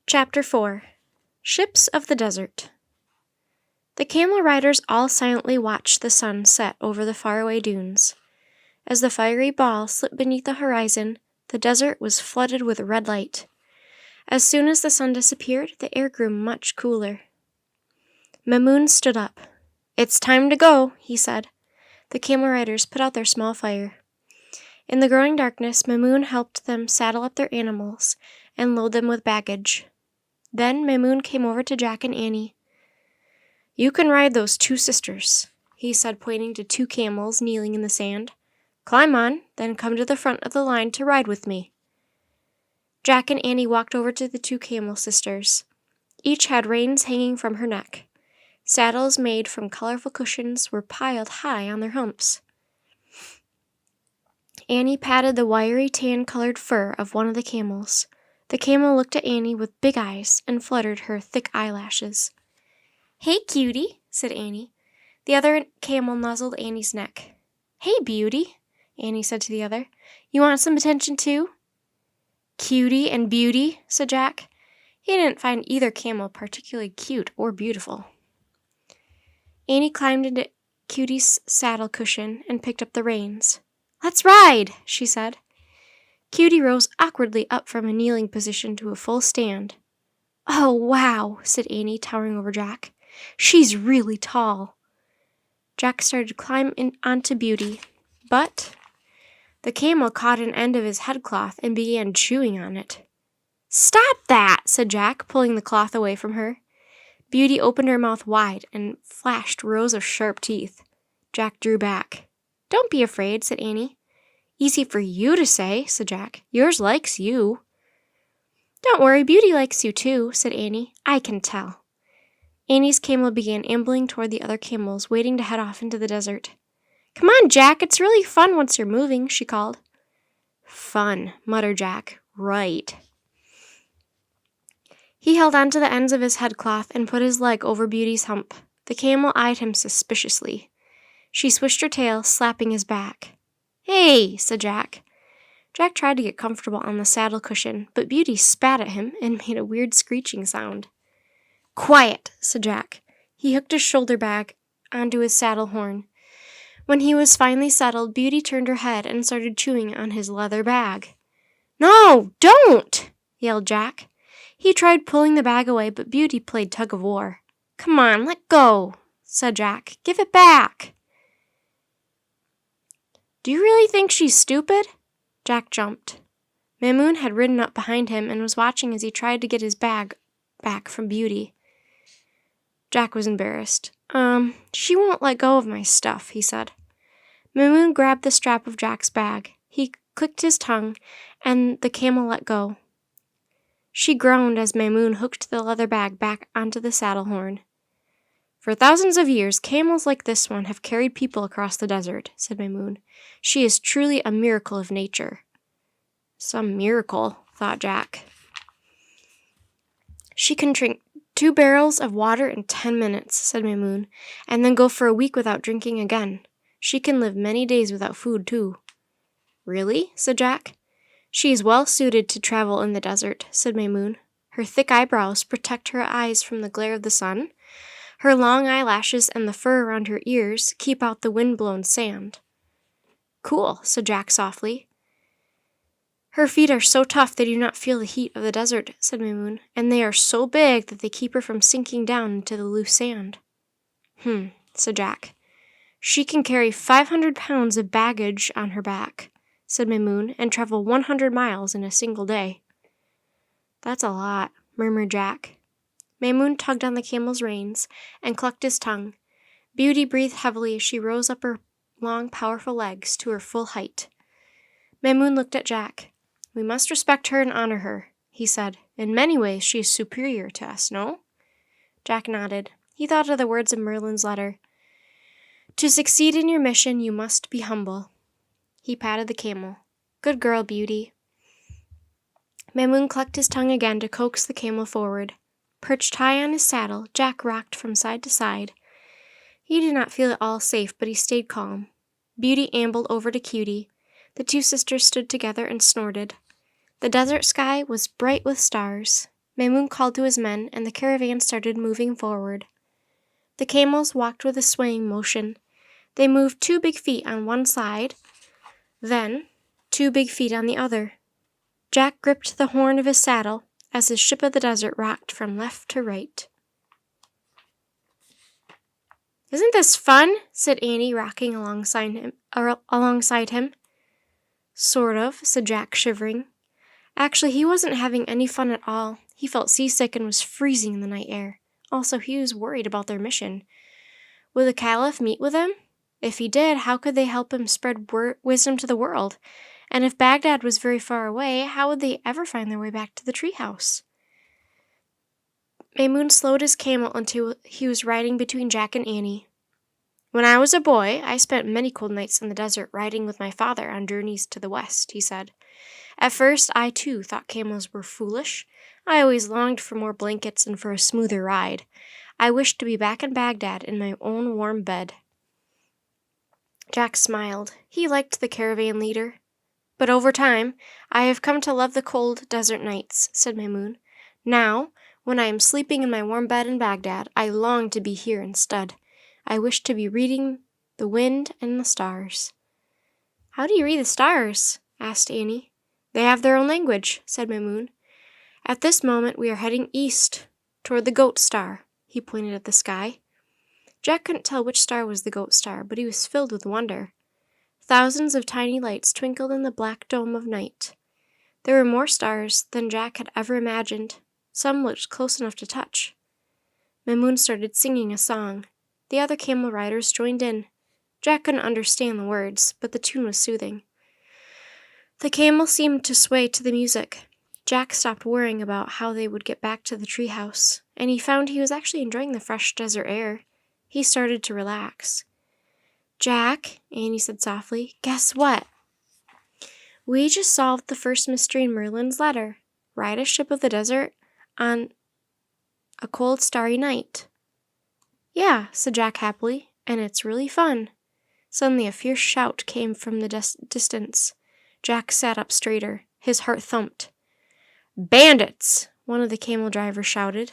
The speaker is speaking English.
Chapter 4 Ships of the Desert. The camel riders all silently watched the sun set over the faraway dunes. As the fiery ball slipped beneath the horizon, the desert was flooded with red light. As soon as the sun disappeared, the air grew much cooler. Mamoon stood up. "It's time to go," he said. The camel riders put out their small fire. In the growing darkness, Mamoon helped them saddle up their animals and load them with baggage. Then Mamoon came over to Jack and Annie. "You can ride those two sisters," he said, pointing to two camels kneeling in the sand. "Climb on, then come to the front of the line to ride with me." Jack and Annie walked over to the two camel sisters. Each had reins hanging from her neck. Saddles made from colorful cushions were piled high on their humps. Annie patted the wiry tan-colored fur of one of the camels. The camel looked at Annie with big eyes and fluttered her thick eyelashes. "Hey, cutie," said Annie. The other camel nuzzled Annie's neck. "Hey, beauty," Annie said to the other. "You want some attention too?" "Cutie and beauty," said Jack. He didn't find either camel particularly cute or beautiful. Annie climbed into Cutie's saddle cushion and picked up the reins. "Let's ride," she said. Cutie rose awkwardly up from a kneeling position to a full stand. "Oh, wow," said Annie, towering over Jack. "She's really tall." Jack started to climb onto Beauty, but the camel caught an end of his headcloth and began chewing on it. "Stop that," said Jack, pulling the cloth away from her. Beauty opened her mouth wide and flashed rows of sharp teeth. Jack drew back. "Don't be afraid," said Annie. "Easy for you to say," said Jack. "Yours likes you." "Don't worry, Beauty likes you too," said Annie. "I can tell." Annie's camel began ambling toward the other camels, waiting to head off into the desert. "Come on, Jack, it's really fun once you're moving," she called. "Fun," muttered Jack. "Right." He held on to the ends of his headcloth and put his leg over Beauty's hump. The camel eyed him suspiciously. She swished her tail, slapping his back. "Hey," said Jack. Jack tried to get comfortable on the saddle cushion, but Beauty spat at him and made a weird screeching sound. "Quiet," said Jack. He hooked his shoulder bag onto his saddle horn. When he was finally settled, Beauty turned her head and started chewing on his leather bag. "No, don't!" yelled Jack. He tried pulling the bag away, but Beauty played tug-of-war. "Come on, let go," said Jack. "Give it back." "Do you really think she's stupid?" Jack jumped. Mamoon had ridden up behind him and was watching as he tried to get his bag back from Beauty. Jack was embarrassed. She won't let go of my stuff," he said. Mamoon grabbed the strap of Jack's bag. He clicked his tongue, and the camel let go. She groaned as Mamoon hooked the leather bag back onto the saddle horn. "For thousands of years, camels like this one have carried people across the desert," said Mamoon. "She is truly a miracle of nature." "Some miracle," thought Jack. "She can drink 2 barrels of water in 10 minutes, said Mamoon, "and then go for a week without drinking again. She can live many days without food, too." "Really?" said Jack. "She is well suited to travel in the desert," said Mamoon. "Her thick eyebrows protect her eyes from the glare of the sun. Her long eyelashes and the fur around her ears keep out the wind-blown sand." "Cool," said Jack softly. "Her feet are so tough they do not feel the heat of the desert," said Mamoon, "and they are so big that they keep her from sinking down into the loose sand." Said Jack. "She can carry 500 pounds of baggage on her back," said Mamoon, "and travel 100 miles in a single day." "That's a lot," murmured Jack. Mamoon tugged on the camel's reins and clucked his tongue. Beauty breathed heavily as she rose up her long, powerful legs to her full height. Mamoon looked at Jack. "We must respect her and honor her," he said. "In many ways she is superior to us, no?" Jack nodded. He thought of the words of Merlin's letter. "To succeed in your mission, you must be humble." He patted the camel. "Good girl, Beauty." Mamoon clucked his tongue again to coax the camel forward. Perched high on his saddle, Jack rocked from side to side. He did not feel at all safe, but he stayed calm. Beauty ambled over to Cutie. The two sisters stood together and snorted. The desert sky was bright with stars. Maymoon called to his men, and the caravan started moving forward. The camels walked with a swaying motion. They moved 2 big feet on one side, then 2 big feet on the other. Jack gripped the horn of his saddle as his ship of the desert rocked from left to right. "Isn't this fun?" said Annie, rocking alongside him. "Sort of," said Jack, shivering. Actually, he wasn't having any fun at all. He felt seasick and was freezing in the night air. Also, he was worried about their mission. Would the Caliph meet with them? If he did, how could they help him spread wisdom to the world? And if Baghdad was very far away, how would they ever find their way back to the treehouse? Maymoon slowed his camel until he was riding between Jack and Annie. "When I was a boy, I spent many cold nights in the desert riding with my father on journeys to the west," he said. "At first, I too thought camels were foolish. I always longed for more blankets and for a smoother ride. I wished to be back in Baghdad in my own warm bed." Jack smiled. He liked the caravan leader. "But over time, I have come to love the cold desert nights," said Maymoon. "Now, when I am sleeping in my warm bed in Baghdad, I long to be here instead. I wish to be reading the wind and the stars." "How do you read the stars?" asked Annie. "They have their own language," said Maymoon. "At this moment we are heading east, toward the goat star." He pointed at the sky. Jack couldn't tell which star was the goat star, but he was filled with wonder. Thousands of tiny lights twinkled in the black dome of night. There were more stars than Jack had ever imagined. Some looked close enough to touch. Maymoon started singing a song. The other camel riders joined in. Jack couldn't understand the words, but the tune was soothing. The camel seemed to sway to the music. Jack stopped worrying about how they would get back to the treehouse, and he found he was actually enjoying the fresh desert air. He started to relax. "Jack," Annie said softly, "guess what? We just solved the first mystery in Merlin's letter. Ride a ship of the desert on a cold, starry night." "Yeah," said Jack happily, "and it's really fun." Suddenly a fierce shout came from the distance. Jack sat up straighter. His heart thumped. "Bandits!" one of the camel drivers shouted.